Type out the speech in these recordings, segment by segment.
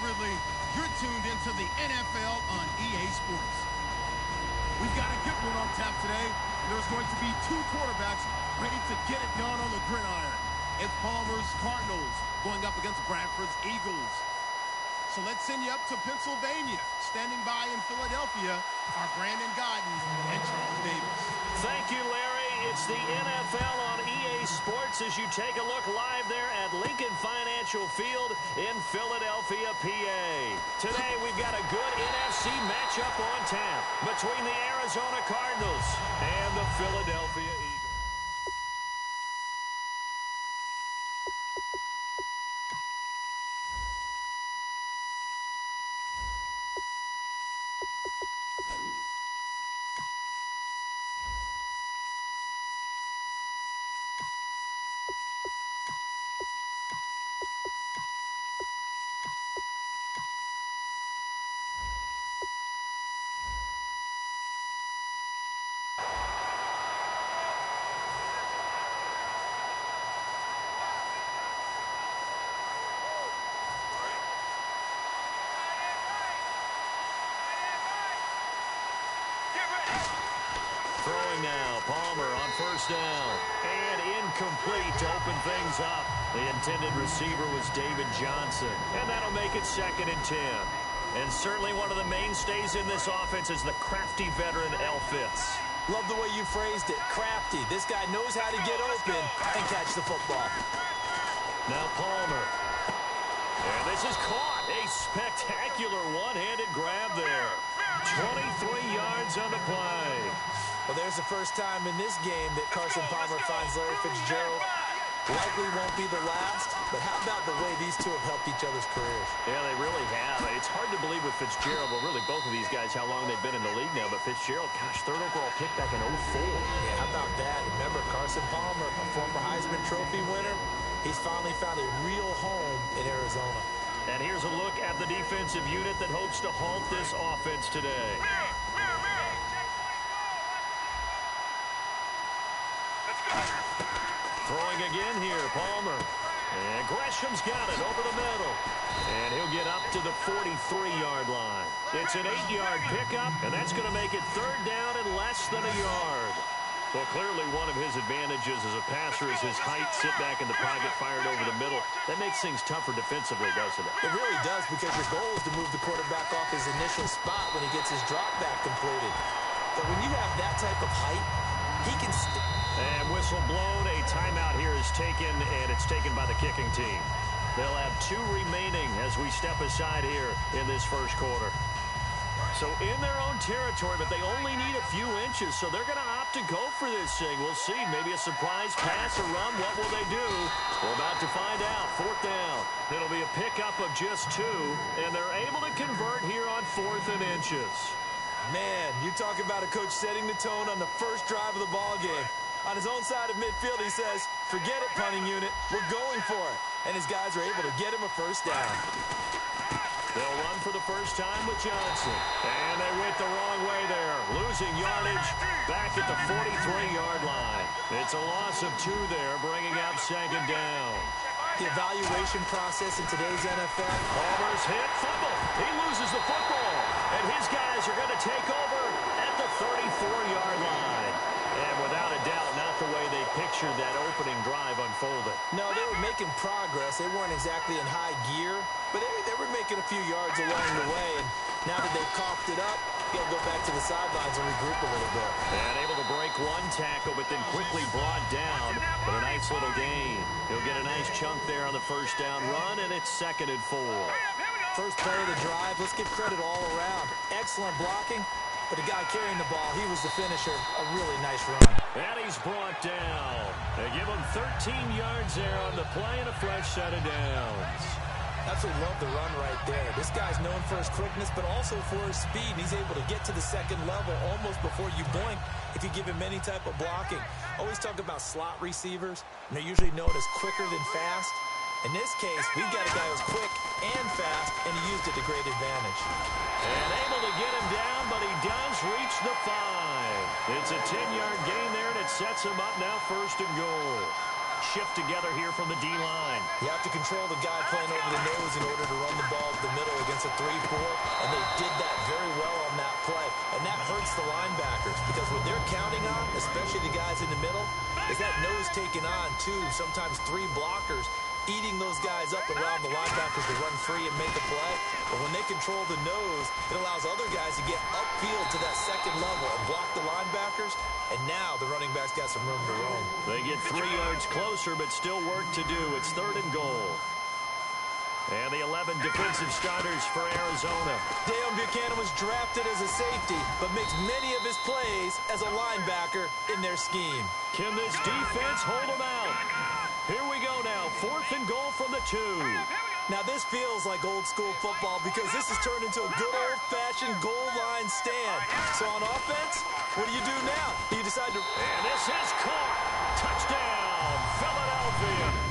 Ridley. You're tuned into the NFL on EA Sports. We've got a good one on tap today. There's going to be two quarterbacks ready to get it done on the gridiron. It's Palmer's Cardinals going up against Bradford's Eagles. So let's send you up to Pennsylvania. Standing by in Philadelphia are Brandon Godden and Charles Davis. Thank you, Larry. It's the NFL on EA Sports as you take a look live there at Lincoln Financial Field in Philadelphia, PA. Today we've got a good NFC matchup on tap between the Arizona Cardinals and the Philadelphia Eagles. Throwing now, Palmer on first down. And incomplete to open things up. The intended receiver was David Johnson. And that'll make it 2nd and 10. And certainly one of the mainstays in this offense is the crafty veteran L. Fitz. Love the way you phrased it. Crafty. This guy knows how to get open and catch the football. Now Palmer. And this is caught. A spectacular one-handed grab there. 23 yards on the play. Well, there's the first time in this game that Carson Palmer finds Larry Fitzgerald. Likely won't be the last, but how about the way these two have helped each other's careers? Yeah, they really have. It's hard to believe with Fitzgerald, well, really both of these guys, how long they've been in the league now. But Fitzgerald, gosh, 3rd overall pick back in 04. Yeah, how about that? Remember, Carson Palmer, a former Heisman Trophy winner, he's finally found a real home in Arizona. And here's a look at the defensive unit that hopes to halt this offense today. Throwing again here, Palmer. And Gresham's got it over the middle. And he'll get up to the 43-yard line. It's an 8-yard pickup, and that's going to make it 3rd down and less than a yard. Well, clearly one of his advantages as a passer is his height, sit back in the pocket, fired over the middle. That makes things tougher defensively, doesn't it? It really does, because your goal is to move the quarterback off his initial spot when he gets his drop back completed. But when you have that type of height, he can... And whistle blown. A timeout here is taken, and it's taken by the kicking team. They'll have 2 remaining as we step aside here in this first quarter. So in their own territory, but they only need a few inches, so they're going to opt to go for this thing. We'll see. Maybe a surprise pass or run. What will they do? We're about to find out. 4th down. It'll be a pickup of just 2, and they're able to convert here on 4th and inches. Man, you talk about a coach setting the tone on the first drive of the ball game. On his own side of midfield, he says, forget it, punting unit. We're going for it. And his guys are able to get him a first down. They'll run for the first time with Johnson. And they went the wrong way there. Losing yardage back at the 43-yard line. It's a loss of 2 there, bringing up 2nd down. The evaluation process in today's NFL. Palmer's hit, fumble. He loses the football. And his guys are going to take over at the 34-yard line. And without a doubt, not the way they pictured that opening drive unfolded. No, they were making progress. They weren't exactly in high gear, but they were making a few yards along the way. And now that they've coughed it up, they'll go back to the sidelines and regroup a little bit. And able to break one tackle, but then quickly brought down. But a nice little gain. He'll get a nice chunk there on the first down run, and it's 2nd and 4. First play of the drive, let's give credit all around. Excellent blocking. But the guy carrying the ball, he was the finisher. A really nice run. And he's brought down. They give him 13 yards there on the play and a fresh set of downs. Absolutely love the run right there. This guy's known for his quickness, but also for his speed. He's able to get to the 2nd level almost before you blink if you give him any type of blocking. Always talk about slot receivers, and they're usually known as quicker than fast. In this case, we've got a guy who's quick and fast, and he used it to great advantage. And able to get him down, but he does reach the 5. It's a 10-yard gain there, and it sets him up now 1st and goal. shift together here from the D-line. You have to control the guy playing over the nose in order to run the ball to the middle against a 3-4, and they did that very well on that play. And that hurts the linebackers because what they're counting on, especially the guys in the middle, is that nose taking on 2, sometimes 3 blockers, eating those guys up and allowing the linebackers to run free and make a play. But when they control the nose, it allows other guys to get upfield to that second level and block the linebackers. And now the running backs got some room to roam. They get 3 yards closer, but still work to do. It's 3rd and goal. And the 11 defensive starters for Arizona. Dale Buchanan was drafted as a safety, but makes many of his plays as a linebacker in their scheme. Can this defense hold them out? Here we go now. 4th and goal from the 2. Now this feels like old school football because this has turned into a good old-fashioned goal line stand. So on offense, what do you do now? You decide to... And this is caught. Touchdown, Philadelphia.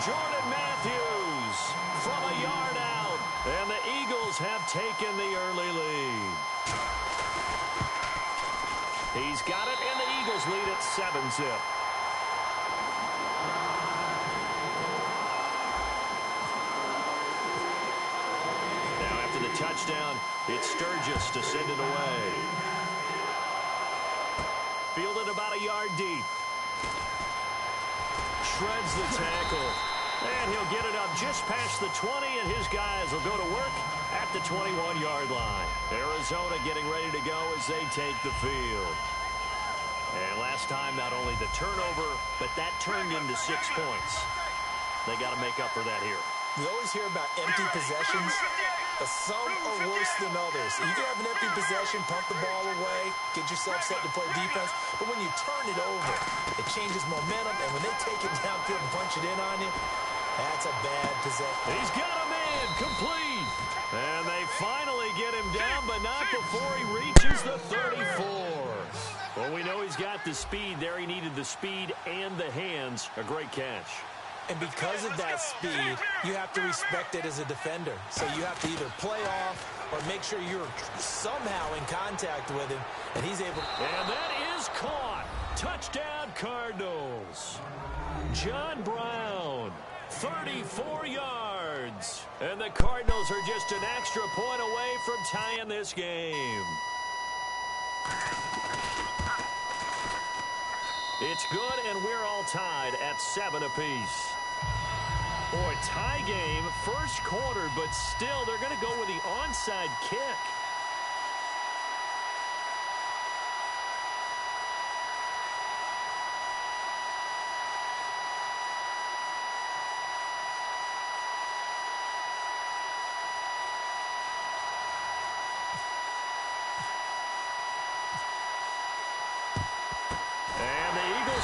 Jordan Matthews from a yard out. And the Eagles have taken the early lead. He's got it, and the Eagles lead at 7-zip. Now after the touchdown, it's Sturgis to send it away. Fielded about a yard deep. Shreds the tackle. And he'll get it up just past the 20, and his guys will go to work at the 21-yard line. Arizona getting ready to go as they take the field. And last time, not only the turnover, but that turned into 6 points. They got to make up for that here. We always hear about empty possessions, but some are worse than others. You can have an empty possession, punt the ball away, get yourself set to play defense, but when you turn it over, it changes momentum, and when they take it downfield and punch it in on you, that's a bad possession. He's got a man, complete. And they finally get him down, but not before he reaches the 34. Well, we know he's got the speed there. He needed the speed and the hands. A great catch. And because of that speed, you have to respect it as a defender. So you have to either play off or make sure you're somehow in contact with him, and he's able to... And that is caught. Touchdown, Cardinals. John Brown, 34 yards. And the Cardinals are just an extra point away from tying this game. It's good, and we're all tied at 7 apiece. Boy, tie game, first quarter, but still they're going to go with the onside kick.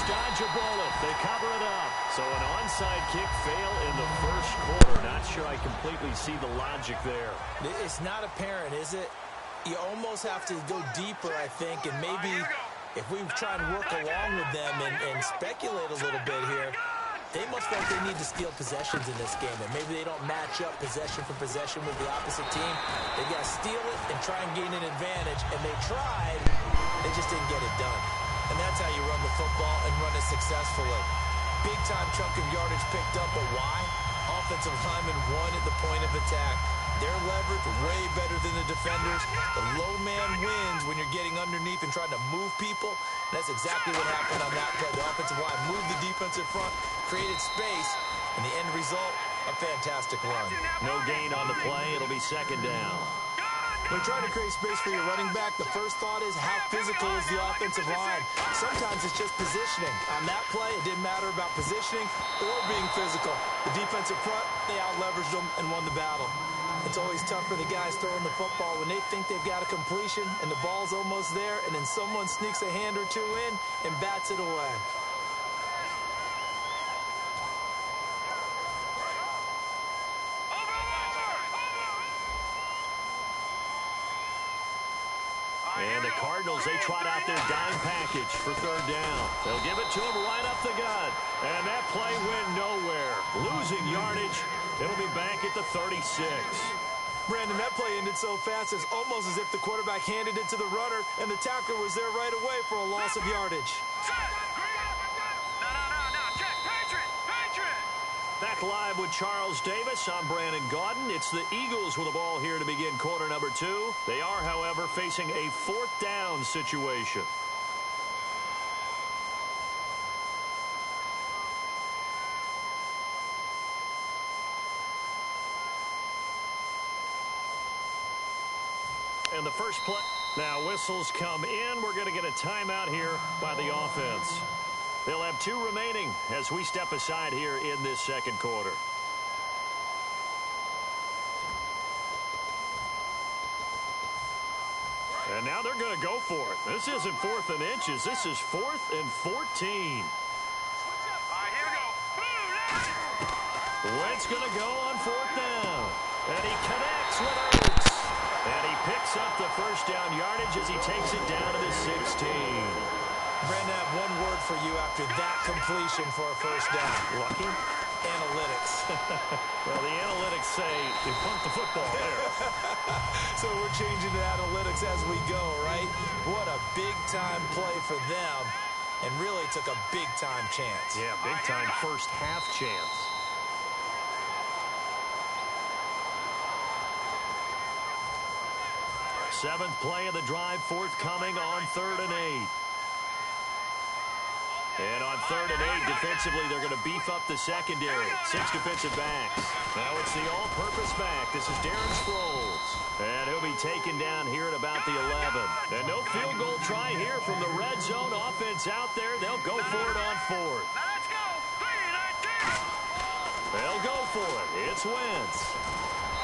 Dodge a bullet. They cover it up. So an onside kick fail in the first quarter. Not sure I completely see the logic there. It's not apparent, is it? You almost have to go deeper, I think, and maybe if we try and work along with them and speculate a little bit here, they must think they need to steal possessions in this game, and maybe they don't match up possession for possession with the opposite team. They got to steal it and try and gain an advantage, and they tried. They just didn't get it done. And that's how you run the football and run it successfully. Big-time chunk of yardage picked up, but why? Offensive linemen won at the point of attack. Their leverage way better than the defenders. The low man wins when you're getting underneath and trying to move people. And that's exactly what happened on that play. The offensive line moved the defensive front, created space, and the end result, a fantastic run. No gain on the play. It'll be 2nd down. When trying to create space for your running back, the first thought is how physical is the offensive line. Sometimes it's just positioning. On that play, it didn't matter about positioning or being physical. The defensive front, they out-leveraged them and won the battle. It's always tough for the guys throwing the football when they think they've got a completion and the ball's almost there, and then someone sneaks a hand or two in and bats it away. And the Cardinals, they trot out their dime package for third down. They'll give it to him right up the gut. And that play went nowhere. Losing yardage. It'll be back at the 36. Brandon, that play ended so fast, it's almost as if the quarterback handed it to the runner, and the tackler was there right away for a loss of yardage. Back live with Charles Davis. I'm Brandon Gaudin. It's the Eagles with the ball here to begin quarter number 2. They are, however, facing a fourth down situation. And the first play. Now whistles come in. We're going to get a timeout here by the offense. They'll have 2 remaining as we step aside here in this second quarter. And now they're going to go for it. This isn't 4th and inches. This is 4th and 14. All right, here we go. Wentz going to go on 4th down. And he connects with Ertz. And he picks up the first down yardage as he takes it down to the 16. Brandon, I have one word for you after that completion for a first down. Lucky? Analytics. Well, the analytics say they pumped the football there. So we're changing to analytics as we go, right? What a big-time play for them, and really took a big-time chance. Yeah, big-time first half chance. Seventh play of the drive, forthcoming on 3rd and 8. And on 3rd and 8, defensively, they're going to beef up the secondary. 6 defensive backs. Now it's the all-purpose back. This is Darren Sproles. And he'll be taken down here at about the 11. And no field goal try here from the red zone. Offense out there. They'll go for it on 4th. Let's go. 3-19. They'll go for it. It's Wentz.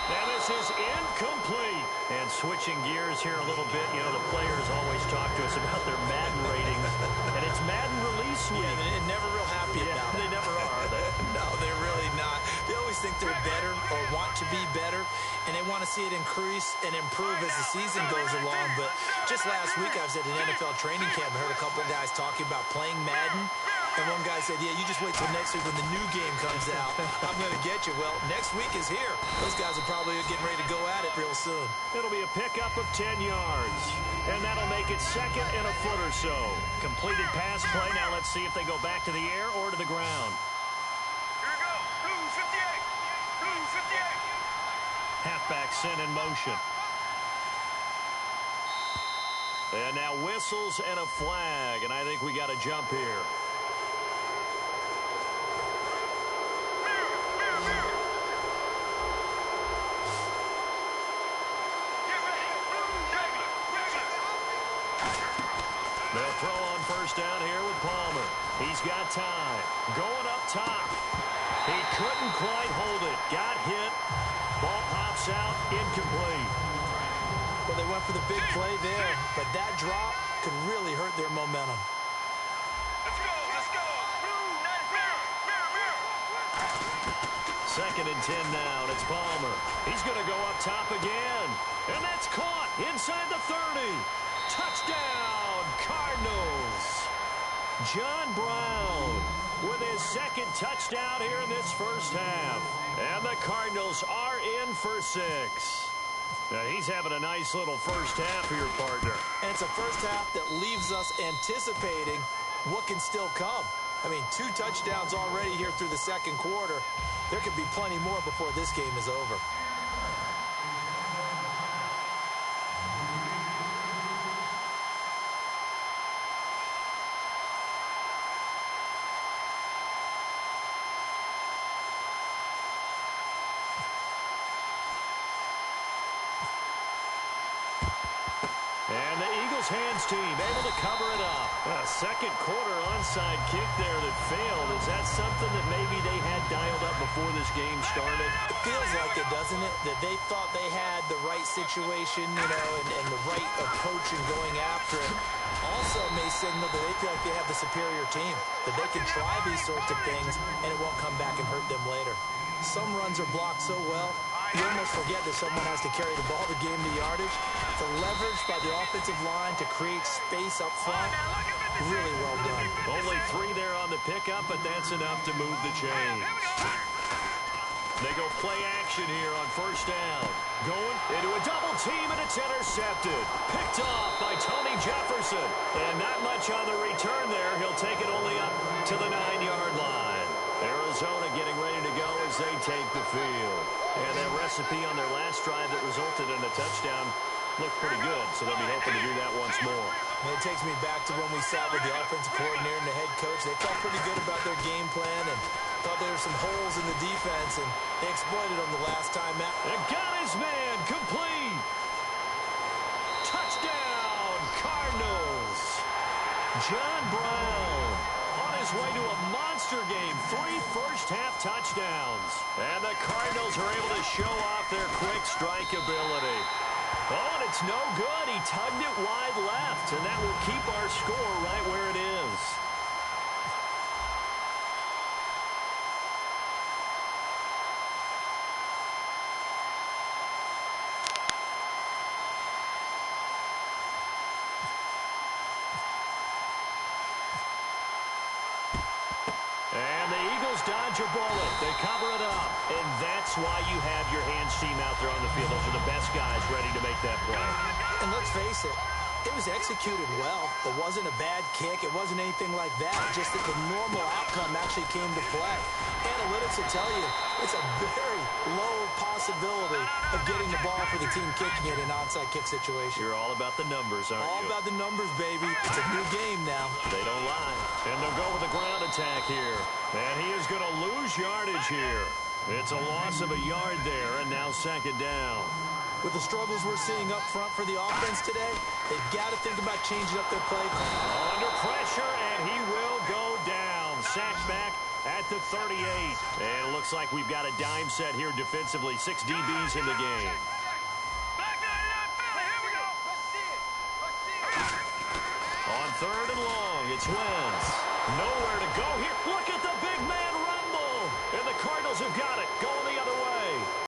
And this is incomplete. And switching gears here a little bit, you know, the players always talk to us about their Madden ratings. And it's Madden release week. Yeah, they're never real happy about it. They never are they? No, they're really not. They always think they're better or want to be better, and they want to see it increase and improve as the season goes along. But just last week, I was at an NFL training camp and heard a couple of guys talking about playing Madden. And one guy said, yeah, you just wait till next week when the new game comes out. I'm going to get you. Well, next week is here. Those guys are probably getting ready to go at it real soon. It'll be a pickup of 10 yards. And that'll make it 2nd and a foot or so. Completed pass play. Now let's see if they go back to the air or to the ground. Here we go. Blue 58. Blue 58. Halfback sent in motion. And now whistles and a flag. And I think we got a jump here. They'll throw on first down here with Palmer. He's got time. Going up top. He couldn't quite hold it. Got hit. Ball pops out. Incomplete. Well, they went for the big play there, but that drop could really hurt their momentum. Let's go. Let's go. Blue 94. 2nd and 10 now, and it's Palmer. He's going to go up top again. And that's caught inside the 30. Touchdown, Cardinals. John Brown with his 2nd touchdown here in this first half. And the Cardinals are in for 6. Now, he's having a nice little first half here, partner. And it's a first half that leaves us anticipating what can still come. I mean, 2 touchdowns already here through the second quarter. There could be plenty more before this game is over. And the Eagles Eagles hands team able to cover it up. A second quarter onside kick there that failed. Is that something that maybe they had dialed up before this game started? It feels like it, doesn't it? That they thought they had the right situation, and the right approach in going after it. Also may signal that they feel like they have the superior team, that they can try these sorts of things, and it won't come back and hurt them later. Some runs are blocked so well, you almost forget that someone has to carry the ball to gain the yardage. The leverage by the offensive line to create space up front, really well done. Only 3 there on the pickup, but that's enough to move the chains. They go play action here on first down. Going into a double team, and it's intercepted. Picked off by Tony Jefferson. And not much on the return there. He'll take it only up to the 9-yard line. Arizona getting ready to go as they take the field. And that recipe on their last drive that resulted in a touchdown looked pretty good, so they'll be hoping to do that once more. And it takes me back to when we sat with the offensive coordinator and the head coach. They felt pretty good about their game plan and thought there were some holes in the defense, and they exploited them the last time out. And got his man complete. Touchdown, Cardinals. John Brown on his way to a monster game. 3 first-half touchdowns. And the Cardinals are able to show off their quick strike ability. Oh, and it's no good. He tugged it wide left, and that will keep our score right where it is. And the Eagles dodge a bullet. They cover it up. And that's why you have your hands team out there on the field. Those are the best guys ready to make that play. And let's face it, it was executed well. It wasn't a bad kick. It wasn't anything like that. Just that the normal outcome actually came to play. Analytics will tell you it's a very low possibility of getting the ball for the team kicking it in an onside kick situation. You're all about the numbers, aren't you? All about the numbers, baby. It's a new game now. They don't lie. And they'll go with a ground attack here. And he is going to lose yardage here. It's a loss of a yard there, and now second down. With the struggles we're seeing up front for the offense today, they've got to think about changing up their play. Under pressure, and he will go down. Sacked back at the 38. And it looks like we've got a dime set here defensively. 6 DBs in the game. On 3rd and long, it's Wentz. Nowhere to go here. Look at the big man rumble. And the Cardinals have got it. Going the other way.